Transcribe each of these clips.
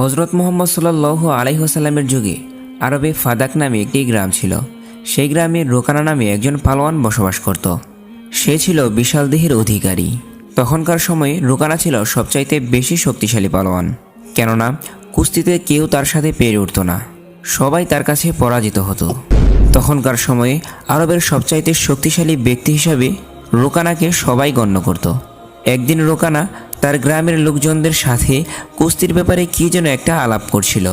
হজরত মুহাম্মদ সাল্লাল্লাহু আলাইহি ওয়াসাল্লামের যুগে আরবে ফাদাক নামে একটি গ্রাম ছিল। সেই গ্রামে রোকানা নামে একজন পালোয়ান বসবাস করত। সে ছিল বিশাল দেহের অধিকারী। তখনকার সময়ে রোকানা ছিল সবচাইতে বেশি শক্তিশালী পালোয়ান, কেননা কুস্তিতে কেউ তার সাথে পেরে উঠত না, সবাই তার কাছে পরাজিত হতো। তখনকার সময়ে আরবের সবচাইতে শক্তিশালী ব্যক্তি হিসাবে রোকানাকে সবাই গণ্য করত। একদিন রোকানা তার গ্রামের লোকজনদের সাথে কুস্তির ব্যাপারে কী যেন একটা আলাপ করছিল।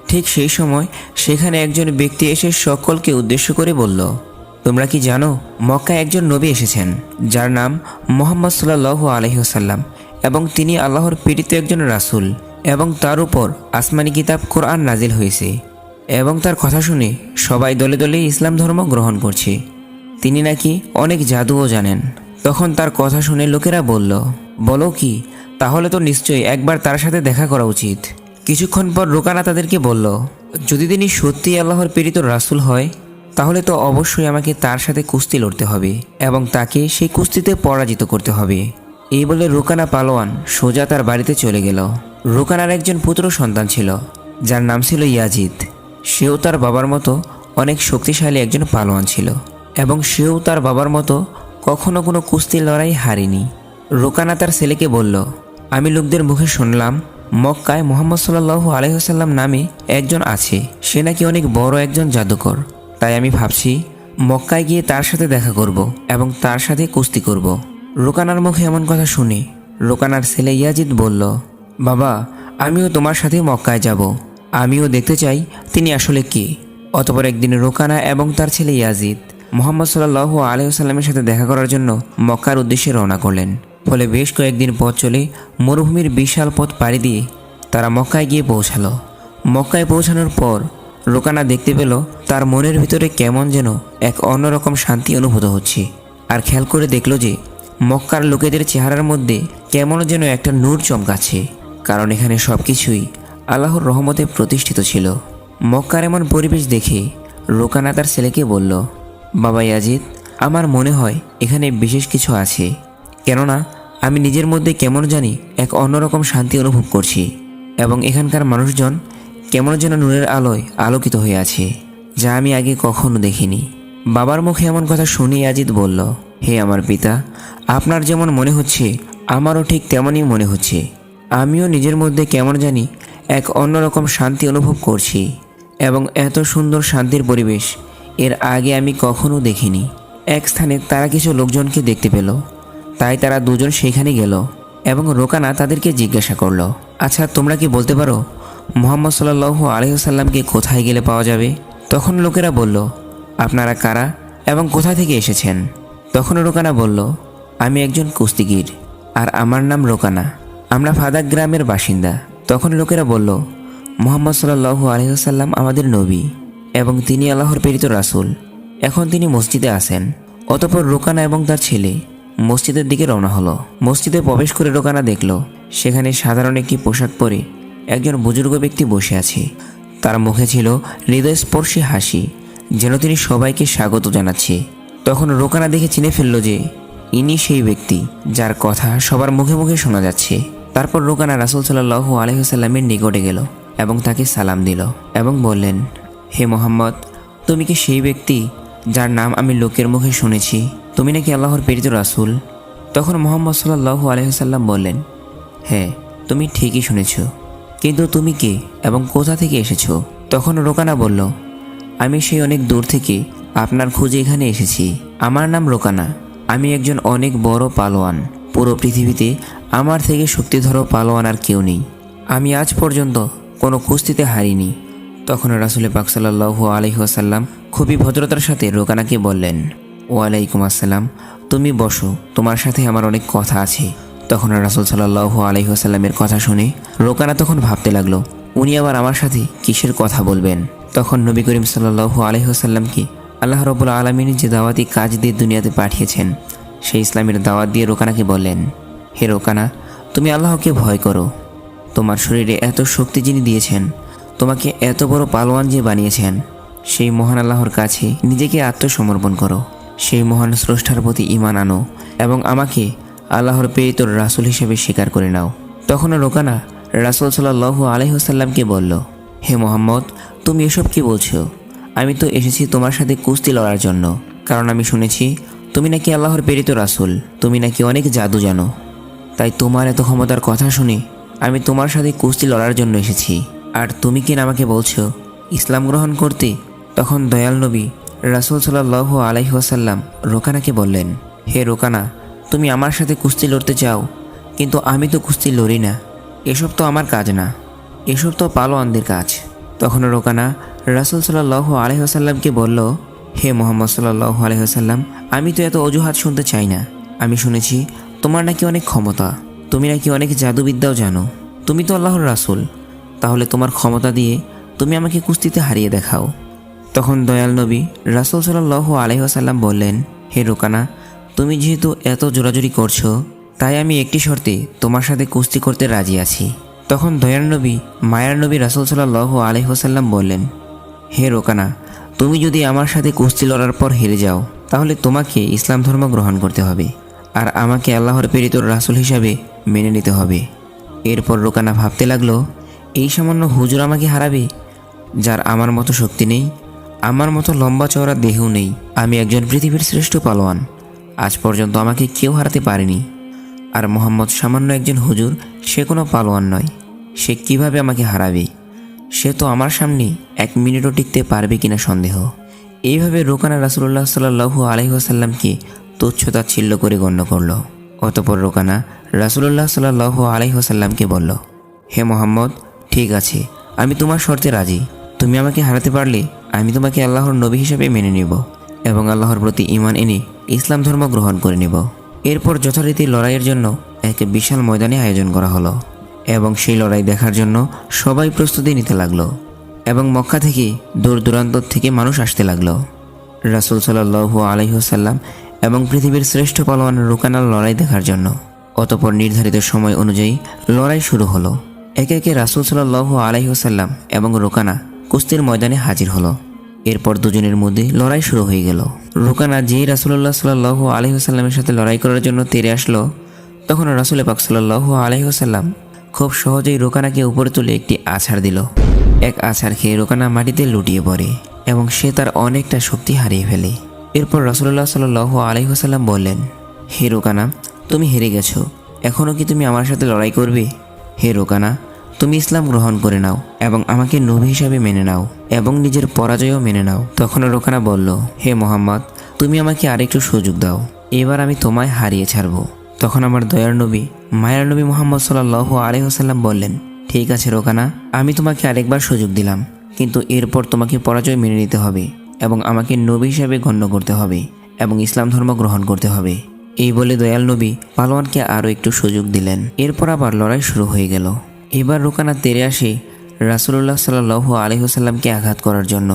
ঠিক সেই সময় সেখানে একজন ব্যক্তি এসে সকলকে উদ্দেশ্য করে বলল, তোমরা কি জানো মক্কায় একজন নবী এসেছেন যার নাম মুহাম্মদ সাল্লাল্লাহু আলাইহি ওয়াসাল্লাম, এবং তিনি আল্লাহর প্রেরিত একজন রাসূল, এবং তার উপর আসমানি কিতাব কোরআন নাজিল হয়েছে, এবং তার কথা শুনে সবাই দলে দলে ইসলাম ধর্ম গ্রহণ করছে। তিনি নাকি অনেক জাদুও জানেন। তখন তার কথা শুনে লোকেরা বলল, বলো কি, তাহলে তো নিশ্চয়ই একবার তার সাথে দেখা করা উচিত। কিছুক্ষণ পর রোকানা তাদেরকে বলল, যদি তিনি সত্যিই আল্লাহর প্রেরিত রাসূল হয় তাহলে তো অবশ্যই আমাকে তার সাথে কুস্তি লড়তে হবে এবং তাকে সেই কুস্তিতে পরাজিত করতে হবে। এই বলে রোকানা পালোয়ান সোজা তার বাড়িতে চলে গেল। রোকানার একজন পুত্র সন্তান ছিল যার নাম ছিল ইয়াজিদ। সেও তার বাবার মতো অনেক শক্তিশালী একজন পালোয়ান ছিল, এবং সেও তার বাবার মতো কখনো কোনো কুস্তি লড়াই হারেনি। রোকানা তার ছেলেকে বলল, আমি লোকদের মুখে শুনলাম মক্কায় মুহাম্মদ সাল্লাল্লাহু আলাইহি ওয়াসাল্লাম নামে একজন আছে, সে নাকি অনেক বড় একজন জাদুকর। তাই আমি ভাবছি মক্কায় গিয়ে তার সাথে দেখা করব এবং তার সাথে কুস্তি করব। রোকানার মুখে এমন কথা শুনে রোকানার ছেলে ইয়াজিদ বলল, বাবা, আমিও তোমার সাথে মক্কায় যাব, আমিও দেখতে চাই তিনি আসলে কে। অতঃপর একদিন রোকানা এবং তার ছেলে ইয়াজিদ মুহাম্মদ সাল্লাল্লাহু আলাইহি ওয়াসাল্লামের সাথে দেখা করার জন্য মক্কার উদ্দেশ্যে রওনা করলেন। ফলে বেশ কয়েকদিন পথ চলে মরুভূমির বিশাল পথ পাড়ি দিয়ে তারা মক্কায় গিয়ে পৌঁছালো। মক্কায় পৌঁছানোর পর রোকানা দেখতে পেল তার মনের ভিতরে কেমন যেন এক অন্যরকম শান্তি অনুভূত হচ্ছে। আর খেয়াল করে দেখল যে মক্কার লোকেদের চেহারার মধ্যে কেমন যেন একটা নূর চমকাচ্ছে, কারণ এখানে সব কিছুই আল্লাহর রহমতে প্রতিষ্ঠিত ছিল। মক্কার এমন পরিবেশ দেখে রোকানা তার ছেলেকে বলল, বাবা ইয়াজিদ, আমার মনে হয় এখানে বিশেষ কিছু আছে, কেননা আমি নিজের মধ্যে কেমন জানি এক অন্যরকম শান্তি অনুভব করছি, এবং এখানকার মানুষজন কেমন যেন নূরের আলোয় আলোকিত হয়ে আছে, যা আমি আগে কখনো দেখিনি। বাবার মুখে এমন কথা শুনে ইয়াজিদ বলল, হে আমার পিতা, আপনার যেমন মনে হচ্ছে আমারও ঠিক তেমনই মনে হচ্ছে। আমিও নিজের মধ্যে কেমন জানি এক অন্যরকম শান্তি অনুভব করছি, এবং এত সুন্দর শান্তির পরিবেশ এর আগে আমি কখনো দেখিনি। এক স্থানে তারা কিছু লোকজনকে দেখতে পেল, তাই তারা দুজন সেখানে গেল এবং রোকানা তাদেরকে জিজ্ঞাসা করল, আচ্ছা, তোমরা কি বলতে পারো মুহাম্মদ সাল্লাল্লাহু আলাইহি ওয়াসাল্লামকে কোথায় গেলে পাওয়া যাবে? তখন লোকেরা বলল, আপনারা কারা এবং কোথা থেকে এসেছেন? তখন রোকানা বলল, আমি একজন কুস্তিগীর, আর আমার নাম রোকানা, আমরা ফাদাক গ্রামের বাসিন্দা। তখন লোকেরা বলল, মুহাম্মদ সাল্লাল্লাহু আলাইহি ওয়াসাল্লাম আমাদের নবী এবং তিনি আল্লাহর প্রেরিত রাসূল, এখন তিনি মসজিদে আছেন। অতঃপর রোকানা এবং তার ছেলে মসজিদের দিকে রওনা হলো। মসজিদে প্রবেশ করে রোকানা দেখল সেখানে সাধারণ একটি পোশাক পরে একজন বুজুর্গ ব্যক্তি বসে আছে। তার মুখে ছিল হৃদয়স্পর্শী হাসি, যেন তিনি সবাইকে স্বাগত জানাচ্ছে। তখন রোকানা দেখে চিনে ফেলল যে ইনি সেই ব্যক্তি যার কথা সবার মুখে মুখে শোনা যাচ্ছে। তারপর রোকানা রাসূল সাল্লাল্লাহু আলাইহি ওয়াসাল্লামের নিকটে গেল এবং তাকে সালাম দিল এবং বললেন, হে মুহাম্মদ, তুমি কি সেই ব্যক্তি যার নাম আমি লোকের মুখে শুনেছি? তুমি নাকি আল্লাহর প্রেরিত রাসূল? তখন মুহাম্মদ সাল্লাল্লাহু আলাইহি ওয়াসাল্লাম বললেন, হ্যাঁ, তুমি ঠিকই শুনেছ, কিন্তু তুমি কে এবং কোথা থেকে এসেছো? তখন রোকানা বলল, আমি সেই অনেক দূর থেকে আপনার খোঁজে এখানে এসেছি। আমার নাম রোকানা, আমি একজন অনেক বড় পালোয়ান। পুরো পৃথিবীতে আমার থেকে শক্তিধর পালোয়ান আর কেউ নেই। আমি আজ পর্যন্ত কোনো কুস্তিতে হারিনি। তখন রাসূল পাক সাল্লাল্লাহু আলাইহি ওয়াসাল্লাম খুবই ভদ্রতার সাথে রোকানাকে বললেন, ওয়ালাইকুম আসসালাম, তুমি বসো, তোমার সাথে আমার অনেক কথা আছে। তখন রাসূল সাল্লাল্লাহু আলাইহি ওয়াসাল্লামের কথা শুনে রোকানা তখন ভাবতে লাগলো, উনি আবার আমার সাথে কিসের কথা বলবেন। তখন নবী করিম সাল্লাল্লাহু আলাইহি ওয়াসাল্লামকে আল্লাহ রাব্বুল আলামিন যে দাওয়াতি কাজ দিয়ে দুনিয়াতে পাঠিয়েছেন সেই ইসলামের দাওয়াত দিয়ে রোকানাকে বললেন, হে রোকানা, তুমি আল্লাহকে ভয় করো। তোমার শরীরে এত শক্তি যিনি দিয়েছেন, তোমাকে এত বড় পালোয়ান যে বানিয়েছেন, সেই মহান আল্লাহর কাছে নিজেকে আত্মসমর্পণ করো। সেই মহান স্রষ্টার প্রতি ঈমান আনো এবং আমাকে আল্লাহর প্রেরিত রাসূল হিসেবে স্বীকার করে নাও। তখন রোকানা রাসূল সাল্লাল্লাহু আলাইহি ওয়াসাল্লামকে বলল, হে মুহাম্মদ, তুমি এসব কি বলছো? আমি তো এসেছি তোমার সাথে কুস্তি লড়ার জন্য, কারণ আমি শুনেছি তুমি নাকি আল্লাহর প্রেরিত রাসূল, তুমি নাকি অনেক জাদু জানো। তাই তোমার এত ক্ষমতার কথা শুনে আমি তোমার সাথে কুস্তি লড়ার জন্য এসেছি। আর তুমি কি না আমাকে বলছো ইসলাম গ্রহণ করতে? তখন দয়াল নবী রাসূল সাল্লাল্লাহু আলাইহি ওয়াসাল্লাম রোকানাকে বললেন, হে রোকানা, তুমি আমার সাথে কুস্তি লড়তে চাও, কিন্তু আমি তো কুস্তি লড়ি না, এসব তো আমার কাজ না, এসব তো পালোয়ানদের কাজ। তখন রোকানা রাসূল সাল্লাল্লাহু আলাইহি ওয়াসাল্লামকে বলল, হে মুহাম্মদ সাল্লাল্লাহু আলাইহি ওয়াসাল্লাম, আমি তো এত অজুহাত শুনতে চাই না। আমি শুনেছি তোমার নাকি অনেক ক্ষমতা, তুমি নাকি অনেক জাদুবিদ্যাও জানো, তুমি তো আল্লাহর রাসূল, তাহলে তোমার ক্ষমতা দিয়ে তুমি আমাকে কুস্তিতে হারিয়ে দেখাও। তখন দয়াল নবী রাসূল সাল্লাল্লাহু আলাইহি ওয়াসাল্লাম বললেন, হে রোকানা, তুমি যেহেতু এত জোরাজুরি করছো, তাই আমি একটি শর্তে তোমার সাথে কুস্তি করতে রাজি আছি। তখন দয়াল নবী মায়ার নবী রাসূল সাল্লাল্লাহু আলাইহি ওয়াসাল্লাম বললেন, হে রোকানা, তুমি যদি আমার সাথে কুস্তি লড়ার পর হেরে যাও, তাহলে তোমাকে ইসলাম ধর্ম গ্রহণ করতে হবে, আর আমাকে আল্লাহর প্রেরিত রাসূল হিসাবে মেনে নিতে হবে। এরপর রোকানা ভাবতে লাগলো, এই সামান্য হুজুর আমাকে হারাবে, যার আমার মতো শক্তি নেই, আমার মতো লম্বা চওড়া দেহও নেই, আমি একজন পৃথিবীর শ্রেষ্ঠ পালোয়ান, আজ পর্যন্ত আমাকে কেউ হারাতে পারেনি। আর মোহাম্মদ সামান্য একজন হুজুর, সে কোনো পালোয়ান নয়, সে কিভাবে আমাকে হারাবে? সে তো আমার সামনে 1 মিনিটও টিকতে পারবে কিনা সন্দেহ। এইভাবে রোকানা রাসূলুল্লাহ সাল্লাল্লাহু আলাইহি ওয়াসাল্লামকে তুচ্ছ-তাচ্ছিল্য করে গণ্য করল। অতঃপর রোকানা রাসূলুল্লাহ সাল্লাল্লাহু আলাইহি ওয়াসাল্লামকে বলল, হে মুহাম্মদ, ঠিক আছে, আমি তোমার শর্তে রাজি। তুমি আমাকে হারাতে পারলে আমি তোমাকে আল্লাহর নবী হিসেবে মেনে নেব এবং আল্লাহর প্রতি ঈমান এনে ইসলাম ধর্ম গ্রহণ করে নেব। এরপর যথারীতি লড়াইয়ের জন্য এক বিশাল ময়দানে আয়োজন করা হলো এবং সেই লড়াই দেখার জন্য সবাই প্রস্তুতি নিতে লাগলো এবং মক্কা থেকে দূর দূরান্ত থেকে মানুষ আসতে লাগলো রাসূল সাল্লাল্লাহু আলাইহি ওয়াসাল্লাম এবং পৃথিবীর শ্রেষ্ঠ পালোয়ান রোকানার লড়াই দেখার জন্য। অতঃপর নির্ধারিত সময় অনুযায়ী লড়াই শুরু হলো। একে একে রাসূল সাল্লাল্লাহু আলাইহি ওয়াসাল্লাম এবং রোকানা কুস্তির ময়দানে হাজির হলো। এরপর দুজনের মধ্যে লড়াই শুরু হয়ে গেল। রোকানা যেই রাসূলুল্লাহ সাল্লাল্লাহু আলাইহি ওয়াসাল্লামের সাথে লড়াই করার জন্য তেড়ে আসলো, তখন রাসূল পাক সাল্লাল্লাহু আলাইহি ওয়াসাল্লাম খুব সহজেই রোকানাকে উপরে তুলে একটি আছাড় দিল। এক আছাড় খেয়ে রোকানা মাটিতে লুটিয়ে পড়ে এবং সে তার অনেকটা শক্তি হারিয়ে ফেলে। এরপর রাসূলুল্লাহ সাল্লাল্লাহু আলাইহি ওয়াসাল্লাম বললেন, হে রোকানা, তুমি হেরে গেছো, এখনও কি তুমি আমার সাথে লড়াই করবে? হে রোকানা, তুমি ইসলাম গ্রহণ করে নাও এবং আমাকে নবী হিসাবে মেনে নাও এবং নিজের পরাজয়ও মেনে নাও। তখন রোকানা বলল, হে মুহাম্মদ, তুমি আমাকে আরেকটু সুযোগ দাও, এবার আমি তোমায় হারিয়ে ছাড়ব। তখন আমার দয়ার নবী মায়ার নবী মুহাম্মদ সাল্লাল্লাহু আলাইহি ওয়াসাল্লাম বললেন, ঠিক আছে রোকানা, আমি তোমাকে আরেকবার সুযোগ দিলাম, কিন্তু এরপর তোমাকে পরাজয় মেনে নিতে হবে এবং আমাকে নবী হিসাবে গণ্য করতে হবে এবং ইসলাম ধর্ম গ্রহণ করতে হবে। এই বলে দয়াল নবী পালোয়ানকে আরও একটু সুযোগ দিলেন। এরপর আবার লড়াই শুরু হয়ে গেল। এবার রোকানা তেড়ে আসে রাসূলুল্লাহ সাল্লাল্লাহু আলাইহি ওয়াসাল্লামকে আঘাত করার জন্য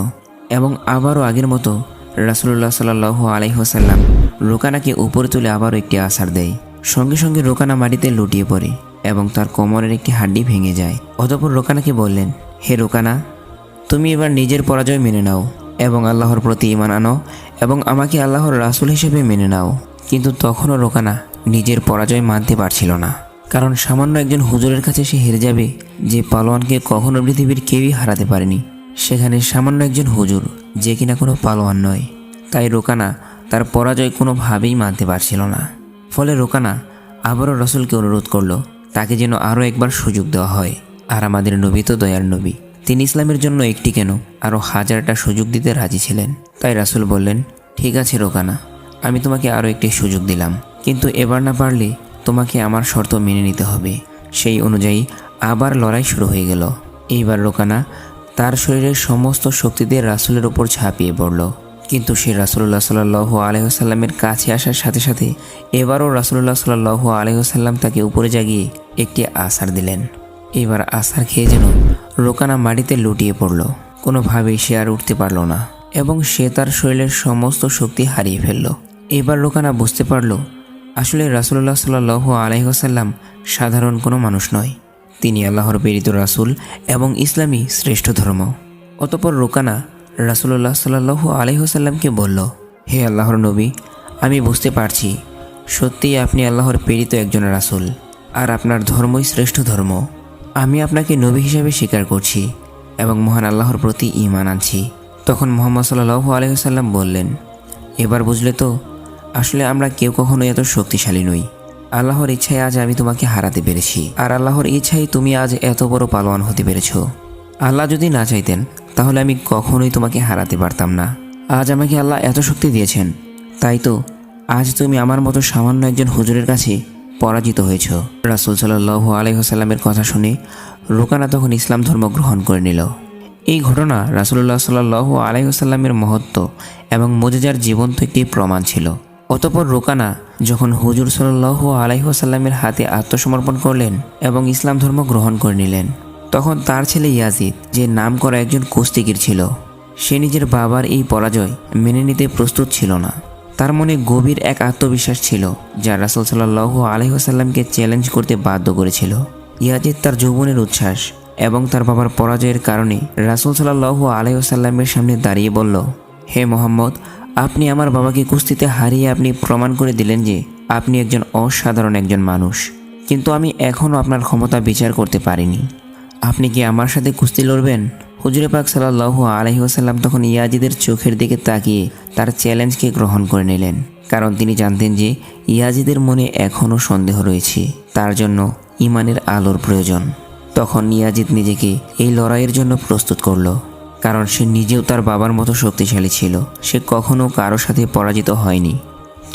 এবং আবারও আগের মতো রাসূলুল্লাহ সাল্লাল্লাহু আলাইহি ওয়াসাল্লাম রোকানাকে উপরে তুলে আবারও একটি আছাড় দেয়। সঙ্গে সঙ্গে রোকানা মাটিতে লুটিয়ে পড়ে এবং তার কোমরের একটি হাড্ডি ভেঙে যায়। অতঃপর রোকানাকে বললেন, হে রোকানা, তুমি এবার নিজের পরাজয় মেনে নাও এবং আল্লাহর প্রতি ঈমান আনো এবং আমাকে আল্লাহর রাসূল হিসেবে মেনে নাও। কিন্তু তখনও রোকানা নিজের পরাজয় মানতে পারছিল না, কারণ সামান্য একজন হুজুরের কাছে সে হেরে যাবে যে পালোয়ানকে কখনো পৃথিবীর কেউই হারাতে পারেনি, সেখানে সামান্য একজন হুজুর যে কিনা কোনো পালোয়ান নয়। তাই রোকানা তার পরাজয় কোনোভাবেই মানতে পারছিল না। ফলে রোকানা আবারও রাসূলকে অনুরোধ করলো তাকে যেন আরও একবার সুযোগ দেওয়া হয়। আর আমাদের নবী তো দয়ার নবী, তিনি ইসলামের জন্য একটি কেন আরও 1000টা সুযোগ দিতে রাজি ছিলেন। তাই রাসূল বললেন, ঠিক আছে রোকানা, আমি তোমাকে আরও একটি সুযোগ দিলাম, কিন্তু এবার না পারলে তোমাকে আমার শর্ত মেনে নিতে হবে। সেই অনুযায়ী আবার লড়াই শুরু হয়ে গেল। এইবার রোকানা তার শরীরের সমস্ত শক্তি দিয়ে রাসূলের ওপর ঝাঁপিয়ে পড়ল, কিন্তু সে রাসূলুল্লাহ সাল্লাল্লাহু আলাইহি ওয়াসাল্লামের কাছে আসার সাথে সাথে এবারও রাসূলুল্লাহ সাল্লাল্লাহু আলাইহি ওয়াসাল্লাম তাকে উপরে জাগিয়ে একটি আছাড় দিলেন। এবার আছাড় খেয়ে যেন রোকানা মাটিতে লুটিয়ে পড়ল, কোনোভাবেই সে আর উঠতে পারল না এবং সে তার শরীরের সমস্ত শক্তি হারিয়ে ফেলল। এবার রোকানা বুঝতে পারল আসলে রাসূলুল্লাহ সাল্লাল্লাহু আলাইহি ওয়াসাল্লাম সাধারণ কোনো মানুষ নয়, তিনি আল্লাহর প্রেরিত রাসূল এবং ইসলামী শ্রেষ্ঠ ধর্ম। অতঃপর রোকানা রাসূলুল্লাহ সাল্লাল্লাহু আলাইহি ওয়াসাল্লামকে বলল, হে আল্লাহর নবী, আমি বুঝতে পারছি সত্যিই আপনি আল্লাহর প্রেরিত একজন রাসূল আর আপনার ধর্মই শ্রেষ্ঠ ধর্ম। আমি আপনাকে নবী হিসেবে স্বীকার করছি এবং মহান আল্লাহর প্রতি ঈমান আনছি। তখন মুহাম্মদ সাল্লাল্লাহু আলাইহি ওয়াসাল্লাম বললেন, এবার বুঝলে তো, আসলে আমরা কেউ কখনো এত শক্তিশালী নই। আল্লাহর ইচ্ছায় আজ আমি তোমাকে হারাতে পেরেছি, আর আল্লাহর ইচ্ছায় তুমি আজ এত বড় পালোয়ান হতে পেরেছো। আল্লাহ যদি না চাইতেন তাহলে আমি কখনোই তোমাকে হারাতে পারতাম না। আজ আমাকে আল্লাহ এত শক্তি দিয়েছেন, তাই তো আজ তুমি আমার মতো সামান্য একজন হুজুরের কাছে পরাজিত হয়েছ। রাসূল সাল্লাল্লাহু আলাইহি ওয়াসাল্লামের কথা শুনে রুকানা তখন ইসলাম ধর্ম গ্রহণ করে নিল। এই ঘটনা রাসূলুল্লাহ সাল্লাল্লাহু আলাইহি ওয়াসাল্লামের মহত্ব এবং মুজিজার জীবন্ত একটি প্রমাণ ছিল। অতঃপর রুকানা যখন হুজুর সাল্লাল্লাহু আলাইহি ওয়াসাল্লামের হাতে আত্মসমর্পণ করলেন এবং ইসলাম ধর্ম গ্রহণ করে নিলেন, তখন তার ছেলে ইয়াজিদ, যে নাম করা একজন কুস্তিগীর ছিল, সে নিজের বাবার এই পরাজয় মেনে নিতে প্রস্তুত ছিল না। তার মনে গভীর এক আত্মবিশ্বাস ছিল যা রাসূল সাল্লাল্লাহু আলাইহি ওয়াসাল্লামকে চ্যালেঞ্জ করতে বাধ্য করেছিল। ইয়াজিদ তার যৌবনের উচ্ছ্বাস এবং তার বাবার পরাজয়ের কারণে রাসূল সাল্লাল্লাহু আলাইহি ওয়াসাল্লামের সামনে দাঁড়িয়ে বলল, হে মুহাম্মদ, আপনি আমার বাবাকে কুস্তিতে হারিয়ে আপনি প্রমাণ করে দিলেন যে আপনি একজন অসাধারণ একজন মানুষ, কিন্তু আমি এখনও আপনার ক্ষমতা বিচার করতে পারিনি। আপনি কি আমার সাথে কুস্তি লড়বেন? হুজুরে পাক সাল্লাল্লাহু আলাইহি ওয়াসাল্লাম তখন ইয়াজিদের চোখের দিকে তাকিয়ে তার চ্যালেঞ্জকে গ্রহণ করে নিলেন, কারণ তিনি জানতেন যে ইয়াজিদের মনে এখনও সন্দেহ রয়েছে, তার জন্য ঈমানের আলোর প্রয়োজন। তখন ইয়াজিদ নিজেকে এই লড়াইয়ের জন্য প্রস্তুত করল, কারণ সে নিজেও তার বাবার মতো শক্তিশালী ছিল, সে কখনও কারো সাথে পরাজিত হয়নি।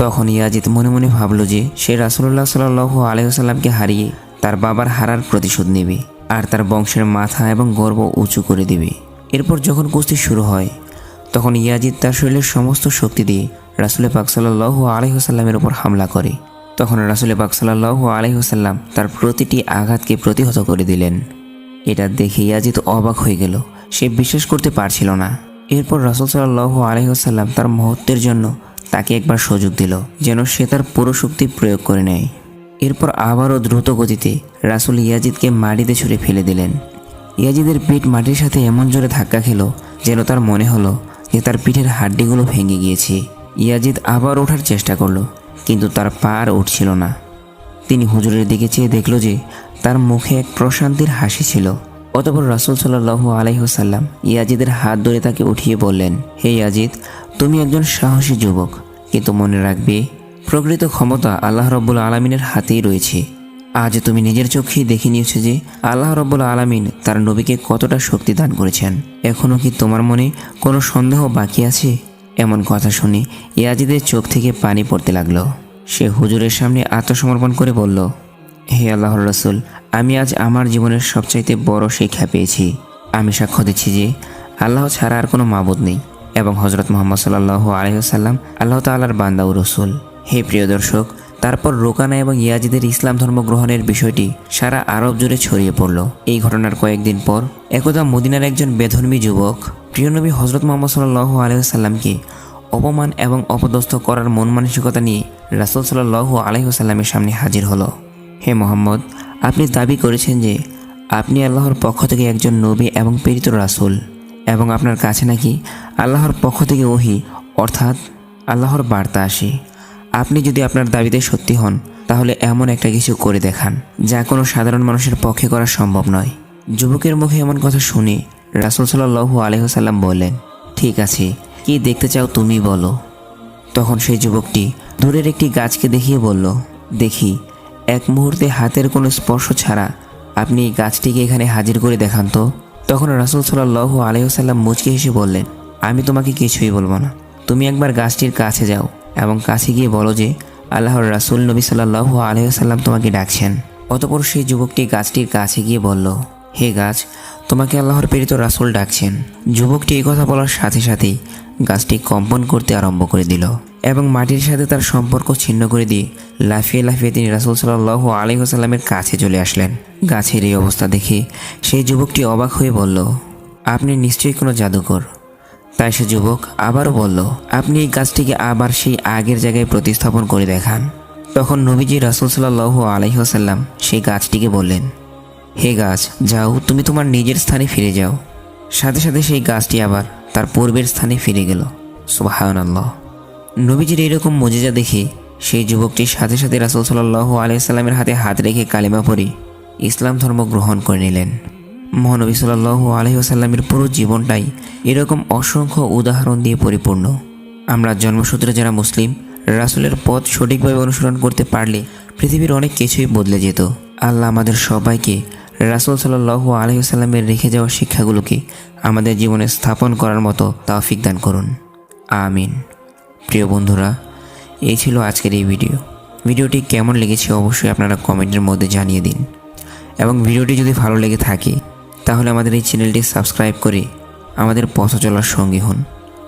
তখন ইয়াজিদ মনে মনে ভাবল যে সে রাসূলুল্লাহ সাল্লাল্লাহু আলাইহি ওয়াসাল্লামকে হারিয়ে তার বাবার হারার প্রতিশোধ নেবে আর তার বংশের মাথা এবং গর্ব উঁচু করে দেবে। এরপর যখন কুস্তি শুরু হয়, তখন ইয়াজিদ তার শরীরের সমস্ত শক্তি দিয়ে রাসূল পাক সাল্লাল্লাহু আলাইহি ওয়াসাল্লামের উপর হামলা করে। তখন রাসূল পাক সাল্লাল্লাহু আলাইহি ওয়াসাল্লাম তার প্রতিটি আঘাতকে প্রতিহত করে দিলেন। এটা দেখে ইয়াজিদ অবাক হয়ে গেল, সে বিশ্বাস করতে পারছিল না। এরপর রাসূল সাল্লাল্লাহু আলাইহি ওয়াসাল্লাম তার মহত্বের জন্য তাকে একবার সুযোগ দিল যেন সে তার পুরো শক্তি প্রয়োগ করে নেয়। এরপর আবারও দ্রুত গতিতে রাসূল ইয়াজিদকে মাটিতে ছুঁড়ে ফেলে দিলেন। ইয়াজিদের পিঠ মাটির সাথে এমন জোরে ধাক্কা খেল যেন তার মনে হলো যে তার পিঠের হাড্ডিগুলো ভেঙে গিয়েছে। ইয়াজিদ আবার ওঠার চেষ্টা করলো, কিন্তু তার পা আর উঠছিল না। তিনি হুজুরের দিকে চেয়ে দেখল যে তার মুখে এক প্রশান্তির হাসি ছিল। অতঃপর রাসূল সাল্লাল্লাহু আলাইহি ওয়াসাল্লাম ইয়াজিদের হাত ধরে তাকে উঠিয়ে বললেন, হে ইয়াজিদ, তুমি একজন সাহসী যুবক, কিন্তু মনে রাখবে প্রকৃত ক্ষমতা আল্লাহ রাব্বুল আলামিনের হাতেই রয়েছে। আজ তুমি নিজের চোখেই দেখে নিয়েছো যে আল্লাহ রাব্বুল আলামিন তার নবীকে কতটা শক্তি দান করেছেন। এখনও কি তোমার মনে কোনো সন্দেহ বাকি আছে? এমন কথা শুনে ইয়াজিদের চোখ থেকে পানি পড়তে লাগলো। সে হুজুরের সামনে আত্মসমর্পণ করে বলল, হে আল্লাহর রাসূল, আমি আজ আমার জীবনের সবচাইতে বড় শিক্ষা পেয়েছি। আমি সাক্ষ্য দিচ্ছি যে আল্লাহ ছাড়া আর কোনো মাবুদ নেই এবং হযরত মুহাম্মদ সাল্লাল্লাহু আলাইহি ওয়াসাল্লাম আল্লাহ তাআলার বান্দা ও রাসূল। হে প্রিয় দর্শক, তারপর রুকানা এবং ইয়াজিদের ইসলাম ধর্ম গ্রহণের বিষয়টি সারা আরব জুড়ে ছড়িয়ে পড়ল। এই ঘটনার কয়েকদিন পর একদা মদিনার একজন বেধর্মী যুবক প্রিয় নবী হযরত মুহাম্মদ সাল্লাল্লাহু আলাইহি ওয়াসাল্লামকে অপমান এবং অপদস্থ করার মন মানসিকতা নিয়ে রাসূল সাল্লাল্লাহু আলাইহি ওয়াসাল্লামের সামনে হাজির হলো। হে মুহাম্মদ, আপনি দাবি করেছেন যে আপনি আল্লাহর পক্ষ থেকে একজন নবী এবং প্রেরিত রাসূল, এবং আপনার কাছে নাকি আল্লাহর পক্ষ থেকে ওহী অর্থাৎ আল্লাহর বার্তা আসে। আপনি যদি আপনার দাবিতে সত্যি হন তাহলে এমন একটা কিছু করে দেখান যা কোনো সাধারণ মানুষের পক্ষে করা সম্ভব নয়। যুবকের মুখে এমন কথা শুনে রাসূল সাল্লাল্লাহু আলাইহি ওয়াসাল্লাম বললেন, ঠিক আছে, কি দেখতে চাও তুমি বলো। তখন সেই যুবকটি দূরের একটি গাছকে দেখিয়ে বলল, দেখি, এক মুহূর্তে হাতের কোনো স্পর্শ ছাড়া আপনি এই গাছটিকে এখানে হাজির করে দেখান তো। তখন রাসূল সাল্লাল্লাহু আলাইহি ওয়াসাল্লাম মুচকি হেসে বললেন, আমি তোমাকে কিছুই বলবো না, তুমি একবার গাছটির কাছে যাও এবং কাছে গিয়ে বলো যে আল্লাহর রাসূল নবী সাল্লাল্লাহু আলাইহি ওয়াসাল্লাম তোমাকে ডাকছেন। অতঃপর সেই যুবকটি গাছটির কাছে গিয়ে বলল, হে গাছ, তোমাকে আল্লাহর প্রেরিত রাসূল ডাকছেন। যুবকটি এই কথা বলার সাথে সাথেই গাছটি কম্পন করতে আরম্ভ করে দিল এবং মাটির সাথে তার সম্পর্ক ছিন্ন করে দিয়ে লাফিয়ে লাফিয়ে তিনি রাসূল সাল্লাল্লাহু আলাইহি ওয়াসাল্লামের কাছে চলে আসলেন। গাছের এই অবস্থা দেখে সেই যুবকটি অবাক হয়ে বলল, আপনি নিশ্চয়ই কোনো জাদুকর। তাই সে যুবক আবারও বলল, আপনি এই গাছটিকে আবার সেই আগের জায়গায় প্রতিস্থাপন করে দেখান। তখন নবীজি রাসূল সাল্লাল্লাহু আলাইহি ওয়াসাল্লাম সেই গাছটিকে বললেন, হে গাছ, যাও, তুমি তোমার নিজের স্থানে ফিরে যাও। সাথে সাথে সেই গাছটি আবার তার পূর্বের স্থানে ফিরে গেল। সুবহানাল্লাহ। নবীজির এরকম মুজিজা দেখে সেই যুবকটির সাথে সাথে রাসূল সাল্লাল্লাহু আলাইহি ওয়াসাল্লামের হাতে হাত রেখে কালিমা পড়ে ইসলাম ধর্ম গ্রহণ করে নিলেন। মহানবী সাল্লাল্লাহু আলাইহি ওয়াসাল্লামের পুরো জীবনটাই এরকম অসংখ্য উদাহরণ দিয়ে পরিপূর্ণ। আমরা জন্মসূত্রে যারা মুসলিম, রাসূলের পথ সঠিকভাবে অনুসরণ করতে পারলে পৃথিবীর অনেক কিছুই বদলে যেত। আল্লাহ আমাদের সবাইকে রাসূল সাল্লাল্লাহু আলাইহি ওয়াসাল্লামের রেখে যাওয়া শিক্ষাগুলোকে আমাদের জীবনে স্থাপন করার মতো তৌফিক দান করুন, আমিন। প্রিয় বন্ধুরা, এই ছিল আজকের এই ভিডিওটি কেমন লেগেছে অবশ্যই আপনারা কমেন্টের মধ্যে জানিয়ে দিন, এবং ভিডিওটি যদি ভালো লেগে থাকে তাহলে আমাদের এই চ্যানেলটি সাবস্ক্রাইব করে আমাদের পথ চলার সঙ্গী হন।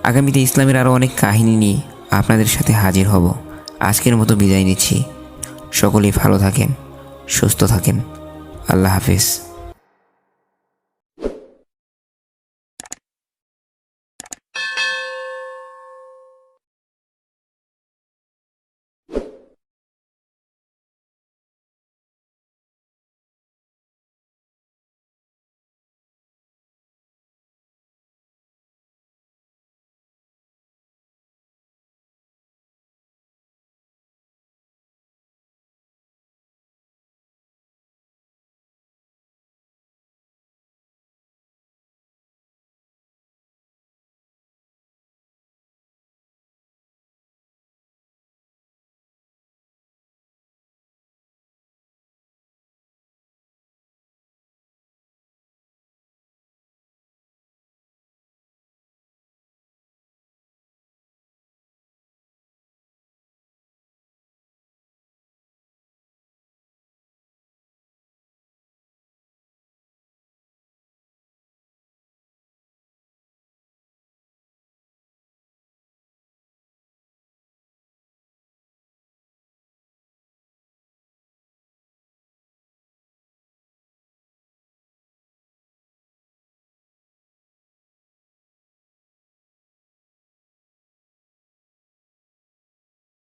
আগামীতে ইসলামের আরও অনেক কাহিনী নিয়ে আপনাদের সাথে হাজির হব। আজকের মতো বিদায় নিচ্ছি। সকলেই ভালো থাকেন, সুস্থ থাকেন। আল্লাহ হাফেজ।